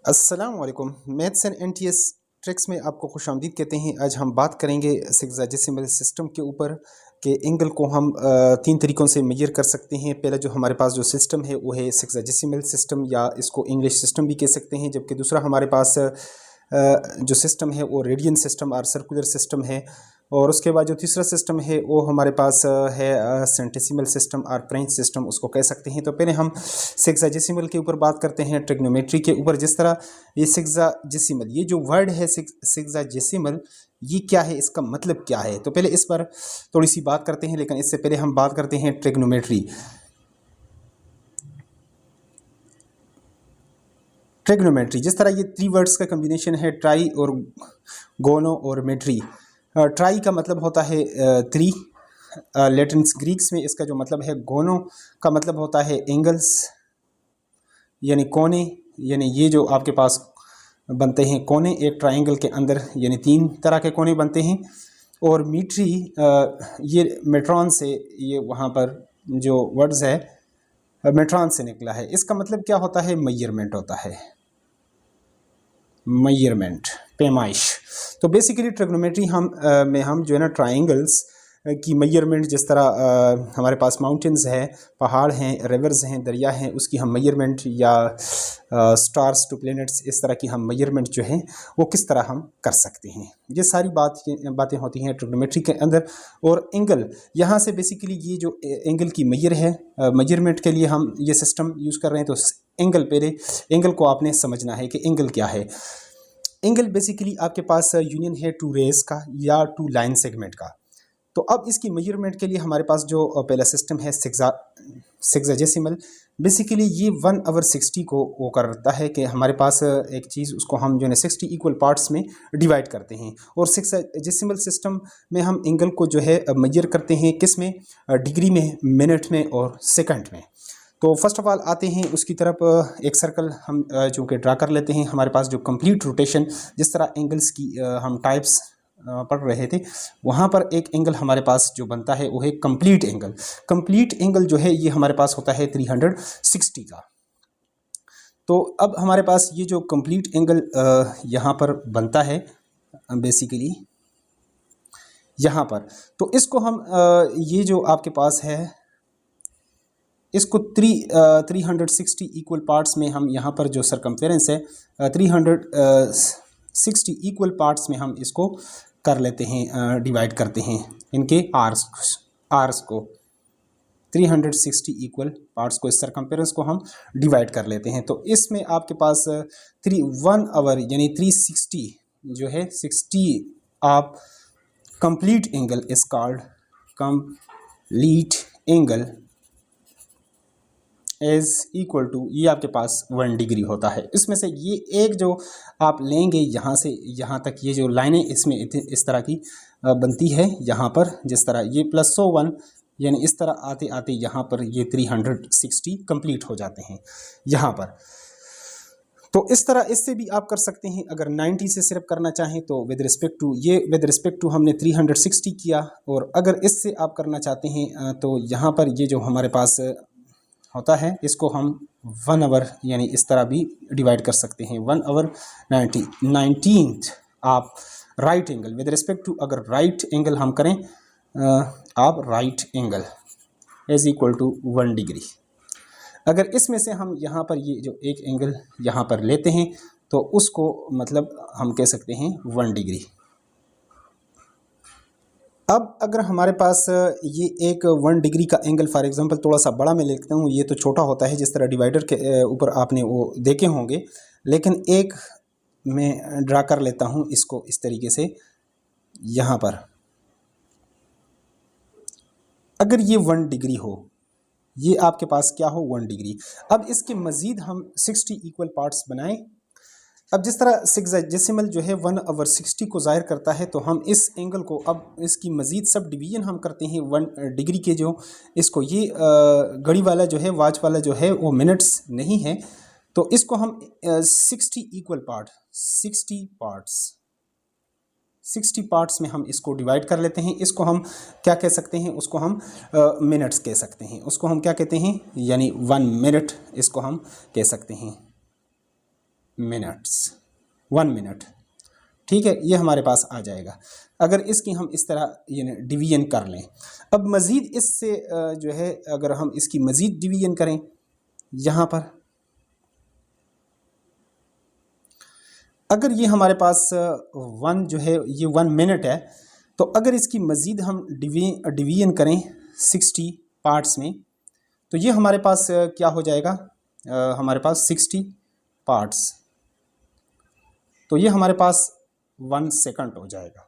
अस्सलाम वालेकुम। Maths and NTS tricks में आपको खुशामदीद कहते हैं। आज हम बात करेंगे सेक्साजेसिमल सिस्टम के ऊपर कि एंगल को हम तीन तरीक़ों से मेजर कर सकते हैं। पहला जो हमारे पास जो सिस्टम है वो है सेक्साजेसिमल सिस्टम या इसको इंग्लिश सिस्टम भी कह सकते हैं, जबकि दूसरा हमारे पास जो सिस्टम है वो रेडियन सिस्टम और सर्कुलर सिस्टम है। और उसके बाद जो तीसरा सिस्टम है वो हमारे पास है सेंटेसिमल सिस्टम और फ्रेंच सिस्टम उसको कह सकते हैं। तो पहले हम सेक्साजेसिमल के ऊपर बात करते हैं, ट्रिग्नोमेट्री के ऊपर। जिस तरह ये सेक्साजेसिमल, ये जो वर्ड है सेक्साजेसिमल, ये क्या है, इसका मतलब क्या है, तो पहले इस पर थोड़ी सी बात करते हैं। लेकिन इससे पहले हम बात करते हैं ट्रिग्नोमेट्री। ट्रिग्नोमेट्री जिस तरह ये थ्री वर्ड्स का कम्बिनेशन है, ट्राई और गोनो और मेट्री। ट्राई का मतलब होता है थ्री, लैटिन ग्रीक्स में इसका जो मतलब है गोनो का मतलब होता है एंगल्स यानी कोने, यानी ये जो आपके पास बनते हैं कोने एक ट्रायंगल के अंदर, यानी तीन तरह के कोने बनते हैं। और मीट्री ये मेट्रॉन से, ये वहाँ पर जो वर्ड्स है मेट्रॉन से निकला है। इसका मतलब क्या होता है, मेजरमेंट होता है, मेजरमेंट, पैमाइश। तो बेसिकली ट्रिग्नोमेट्री में हम जो है ना ट्रायंगल्स की मेजरमेंट, जिस तरह हमारे पास माउंटेन्स है, पहाड़ हैं, रिवर्स हैं, दरिया हैं, उसकी हम मेजरमेंट, या स्टार्स टू प्लैनेट्स, इस तरह की हम मेजरमेंट जो है वो किस तरह हम कर सकते हैं, ये सारी बातें होती हैं ट्रिग्नोमेट्री के अंदर। और एंगल, यहाँ से बेसिकली ये जो एंगल की मेजर है, मेजरमेंट के लिए हम ये सिस्टम यूज़ कर रहे हैं। तो एंगल, पहले एंगल को आपने समझना है कि एंगल क्या है। एंगल बेसिकली आपके पास यूनियन है टू रेज का या टू लाइन सेगमेंट का। तो अब इसकी मेजरमेंट के लिए हमारे पास जो पहला सिस्टम है सेक्साजेसिमल, बेसिकली ये 1/60 को वो करता है कि हमारे पास एक चीज़, उसको हम जो है 60 इक्वल पार्ट्स में डिवाइड करते हैं। और सेक्साजेसिमल सिस्टम में हम एंगल को जो है मेजर करते हैं किस में, डिग्री में, मिनट में और सेकंड में। तो फर्स्ट ऑफ ऑल आते हैं उसकी तरफ। एक सर्कल हम चूँकि ड्रा कर लेते हैं। हमारे पास जो कंप्लीट रोटेशन, जिस तरह एंगल्स की हम टाइप्स पढ़ रहे थे, वहाँ पर एक एंगल हमारे पास जो बनता है वो है कंप्लीट एंगल। कंप्लीट एंगल जो है ये हमारे पास होता है 360 का। तो अब हमारे पास ये जो कंप्लीट एंगल यहाँ पर बनता है बेसिकली यहाँ पर, तो इसको हम ये जो आपके पास है इसको 360 इक्वल पार्ट्स में हम यहाँ पर जो सरकमफेरेंस है 360 इक्वल पार्ट्स में हम इसको कर लेते हैं, डिवाइड करते हैं इनके आर्स को। 360 इक्वल पार्ट्स को, इस सरकमफेरेंस को हम डिवाइड कर लेते हैं। तो इसमें आपके पास 1 आवर यानी 360 जो है 60 आप complete angle is called complete angle is equal to, ये आपके पास 1 डिग्री होता है। इसमें से ये एक जो आप लेंगे यहाँ से यहाँ तक, ये जो लाइनें इसमें इस तरह की बनती है यहाँ पर, जिस तरह ये +1 यानी इस तरह आते आते यहाँ पर ये 360 कंप्लीट हो जाते हैं यहाँ पर। तो इस तरह इससे भी आप कर सकते हैं। अगर 90 से सिर्फ करना चाहें तो विद रिस्पेक्ट टू, ये विद रिस्पेक्ट टू हमने 360 किया। और अगर इससे आप करना चाहते हैं तो यहाँ पर ये जो हमारे पास होता है इसको हम 1 आवर यानी इस तरह भी डिवाइड कर सकते हैं। 1 आवर 19th आप right angle with respect to, अगर राइट एंगल हम करें आप right angle is equal to 1 degree. अगर इसमें से हम यहाँ पर ये जो एक एंगल यहाँ पर लेते हैं तो उसको मतलब हम कह सकते हैं 1 डिग्री। अब अगर हमारे पास ये एक 1 डिग्री का एंगल, फॉर एग्जांपल थोड़ा सा बड़ा मैं लिखता हूँ, ये तो छोटा होता है जिस तरह डिवाइडर के ऊपर आपने वो देखे होंगे, लेकिन एक मैं ड्रा कर लेता हूँ इसको इस तरीके से। यहाँ पर अगर ये 1 डिग्री हो, ये आपके पास क्या हो 1 डिग्री। अब इसके मज़ीद हम 60 इक्वल पार्ट्स बनाएं। अब जिस तरह सेक्साजेसिमल जो है 1/60 को ज़ाहिर करता है, तो हम इस एंगल को अब इसकी मज़ीद सब डिवीज़न हम करते हैं 1 डिग्री के जो इसको, ये घड़ी वाला जो है, वॉच वाला जो है वो मिनट्स नहीं है, तो इसको हम 60 इक्वल पार्ट 60 पार्ट्स में हम इसको डिवाइड कर लेते हैं। इसको हम क्या कह सकते हैं, उसको हम मिनट्स कह सकते हैं। उसको हम क्या कहते हैं, यानी 1 मिनट इसको हम कह सकते हैं। Minutes, 1 minute. ठीक है, ये हमारे पास आ जाएगा अगर इसकी हम इस तरह ये डिवीजन कर लें। अब मज़ीद इससे जो है अगर हम इसकी मज़ीद डिवीजन करें, यहाँ पर अगर ये हमारे पास 1 जो है ये 1 मिनट है, तो अगर इसकी मज़ीद हम डिवीजन करें 60 पार्ट्स में, तो ये हमारे पास क्या हो जाएगा, हमारे पास 60 पार्ट्स, तो ये हमारे पास 1 सेकंड हो जाएगा।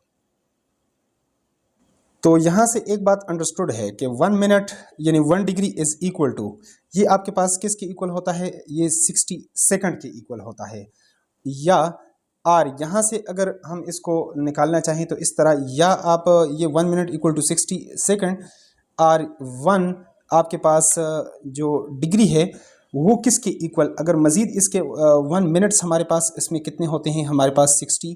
तो यहाँ से एक बात अंडरस्टूड है कि 1 मिनट यानी 1 डिग्री इज़ इक्वल टू, ये आपके पास किसके इक्वल होता है, ये 60 सेकंड के इक्वल होता है। या और यहाँ से अगर हम इसको निकालना चाहें तो इस तरह, या आप ये 1 मिनट इक्वल टू 60 सेकंड और 1 आपके पास जो डिग्री है वो किसके इक्वल, अगर मज़ीद इसके 1 मिनट्स हमारे पास इसमें कितने होते हैं, हमारे पास 60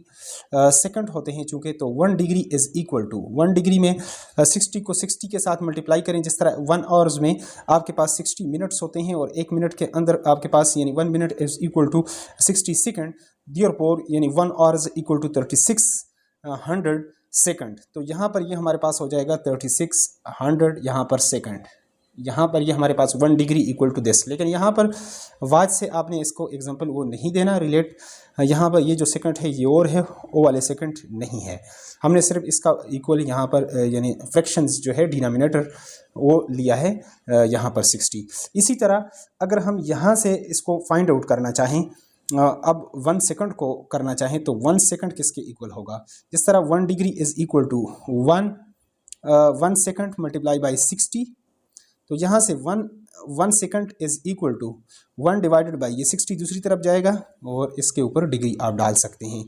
सेकंड होते हैं चूँकि, तो 1 degree is equal to 1 degree में 60 को 60 के साथ मल्टीप्लाई करें, जिस तरह 1 आवर्स में आपके पास 60 मिनट्स होते हैं और 1 मिनट के अंदर आपके पास यानी 1 minute is equal to 60 second, therefore यानी 1 आवर्स इक्वल टू 3600 सेकंड। तो यहाँ पर ये हमारे पास हो जाएगा 3600 यहाँ पर सेकंड, यहाँ पर ये हमारे पास 1 डिग्री इक्वल टू दिस। लेकिन यहाँ पर वाज से आपने इसको एग्जांपल वो नहीं देना रिलेट, यहाँ पर ये जो सेकंड है ये और है, वो वाले सेकंड नहीं है, हमने सिर्फ इसका इक्वल यहाँ पर यानी फ्रैक्शंस जो है डिनोमिनेटर वो लिया है यहाँ पर 60। इसी तरह अगर हम यहाँ से इसको फाइंड आउट करना चाहें, अब 1 सेकंड को करना चाहें तो 1 सेकंड किसके इक्वल होगा, जिस तरह 1 degree is equal to 1 second multiply by 60, तो यहाँ से 1 second is equal to 1 divided by ये 60 दूसरी तरफ जाएगा और इसके ऊपर डिग्री आप डाल सकते हैं,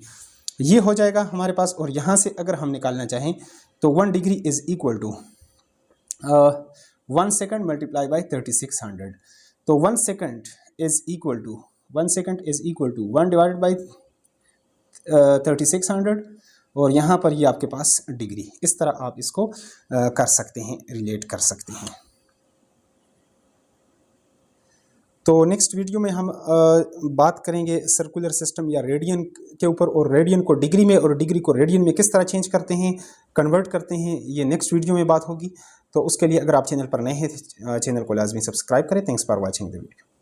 ये हो जाएगा हमारे पास। और यहाँ से अगर हम निकालना चाहें तो 1 degree is equal to 1 second multiply by 3600, तो 1 second is equal to 1 divided by 3600 और यहाँ पर ये आपके पास डिग्री। इस तरह आप इसको कर सकते हैं, रिलेट कर सकते हैं। तो नेक्स्ट वीडियो में हम बात करेंगे सर्कुलर सिस्टम या रेडियन के ऊपर, और रेडियन को डिग्री में और डिग्री को रेडियन में किस तरह चेंज करते हैं, कन्वर्ट करते हैं, ये नेक्स्ट वीडियो में बात होगी। तो उसके लिए अगर आप चैनल पर नए हैं चैनल को लाजमी सब्सक्राइब करें। Thanks for watching the video.